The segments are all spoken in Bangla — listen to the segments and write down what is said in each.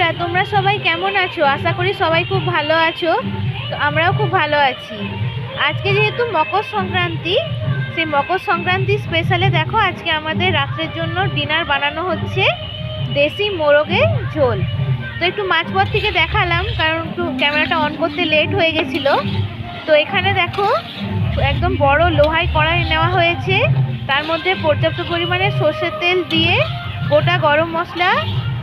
বন্ধুরা, তোমরা সবাই কেমন আছো? আশা করি সবাই খুব ভালো আছো। তো আমরাও খুব ভালো আছি। আজকে যেহেতু মকর সংক্রান্তি, সেই মকর সংক্রান্তি স্পেশালে দেখো আজকে আমাদের রাত্রের জন্য ডিনার বানানো হচ্ছে দেশি মোরগের ঝোল। তো একটু মাঝপথ থেকে দেখালাম, কারণ একটু ক্যামেরাটা অন করতে লেট হয়ে গেছিলো। তো এখানে দেখো একদম বড় লোহাই কড়াই নেওয়া হয়েছে, তার মধ্যে পর্যাপ্ত পরিমাণে সর্ষের তেল দিয়ে গোটা গরম মশলা,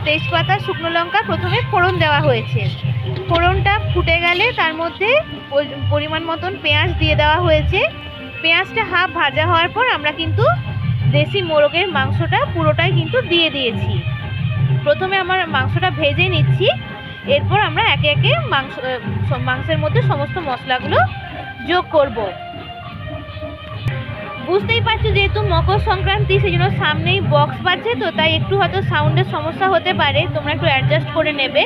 তেজপাতা, শুকনো লঙ্কা প্রথমে ফোড়ন দেওয়া হয়েছে। ফোড়নটা ফুটে গেলে তার মধ্যে পরিমাণ মতন পেঁয়াজ দিয়ে দেওয়া হয়েছে। পেঁয়াজটা হাফ ভাজা হওয়ার পর আমরা কিন্তু দেশি মোরগের মাংসটা পুরোটাই কিন্তু দিয়ে দিয়েছি। প্রথমে আমার মাংসটা ভেজে নিচ্ছি, এরপর আমরা একে একে মাংসের মধ্যে সমস্ত মশলাগুলো যোগ করব। বুঝতেই পারছো যেহেতু মকর সংক্রান্তি, সেই জন্য সামনেই বক্স বাজছে, তো তাই একটু হয়তো সাউন্ডের সমস্যা হতে পারে, তোমরা একটু অ্যাডজাস্ট করে নেবে।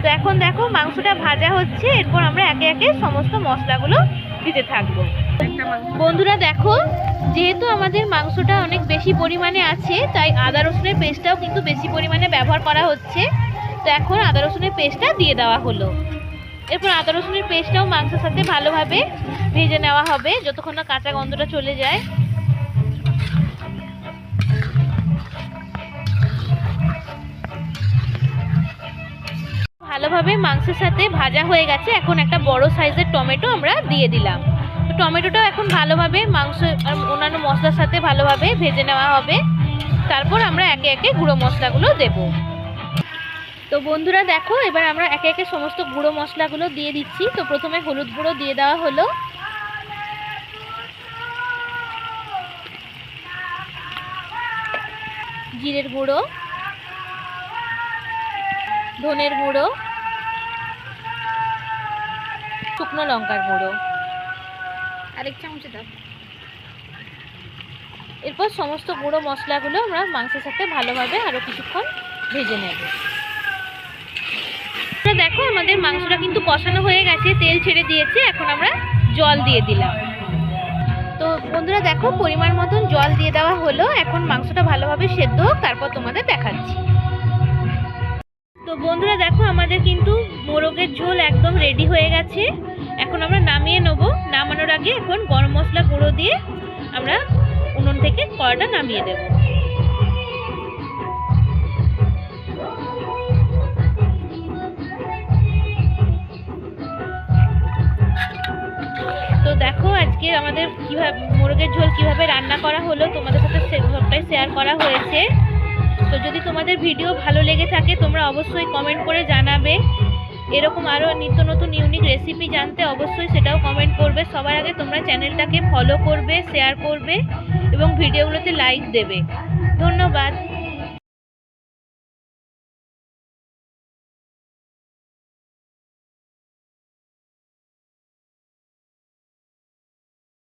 তো এখন দেখো মাংসটা ভাজা হচ্ছে, এরপর আমরা একে একে সমস্ত মশলাগুলো দিতে থাকবো। বন্ধুরা দেখো, যেহেতু আমাদের মাংসটা অনেক বেশি পরিমাণে আছে, তাই আদা রসুনের পেস্টটাও কিন্তু বেশি পরিমাণে ব্যবহার করা হচ্ছে। তো এখন আদা রসুনের পেস্টটা দিয়ে দেওয়া হলো। এরপর আদা রসুনের পেস্টটাও মাংসের সাথে ভালোভাবে ভেজে নেওয়া হবে যতক্ষণ না কাঁচা গন্ধটা চলে যায়। ভালোভাবে মাংসের সাথে ভাজা হয়ে গেছে। এখন একটা বড় সাইজের টমেটো আমরা দিয়ে দিলাম। তো টমেটোটাও এখন ভালোভাবে মাংস আর অন্যান্য মশলার সাথে ভালোভাবে ভেজে নেওয়া হবে। তারপর আমরা একে একে গুঁড়ো মশলাগুলো দেব। তো বন্ধুরা দেখো, এবার আমরা একে একে সমস্ত গুঁড়ো মশলাগুলো দিয়ে দিচ্ছি। তো প্রথমে হলুদ গুঁড়ো দিয়ে দেওয়া হলো, জিরের গুঁড়ো, ধনের গুঁড়ো, শুকনো লঙ্কার গুঁড়ো, আরেক চামচ দাও। এরপর সমস্ত গুঁড়ো মশলাগুলো আমরা মাংসের সাথে ভালোভাবে আরও কিছুক্ষণ ভেজে নেব। দেখো আমাদের মাংসটা কিন্তু কষানো হয়ে গেছে, তেল ছেড়ে দিয়েছে। এখন আমরা জল দিয়ে দিলাম। তো বন্ধুরা দেখো, পরিমাণ মতন জল দিয়ে দেওয়া হলো। এখন মাংসটা ভালোভাবে সেদ্ধ হোক, তারপর তোমাদের দেখাচ্ছি। তো বন্ধুরা দেখো, আমাদের কিন্তু মোরগের ঝোল একদম রেডি হয়ে গেছে। এখন আমরা নামিয়ে নেব। নামানোর আগে এখন গরম মশলা গুঁড়ো দিয়ে আমরা উনুন থেকে কড়াটা নামিয়ে দেব। তো দেখো আজকে আমাদের কিভাবে মোরগের ঝোল কিভাবে রান্না করা হলো তোমাদের সাথে সবটাই শেয়ার করা হয়েছে। তো যদি তোমাদের ভিডিও ভালো লেগে থাকে তোমরা অবশ্যই কমেন্ট করে জানাবে। এরকম আরও নিত্য নতুন ইউনিক রেসিপি জানতে অবশ্যই সেটাও কমেন্ট করবে। সবার আগে তোমরা চ্যানেলটাকে ফলো করবে, শেয়ার করবে এবং ভিডিওগুলোতে লাইক দেবে। ধন্যবাদ।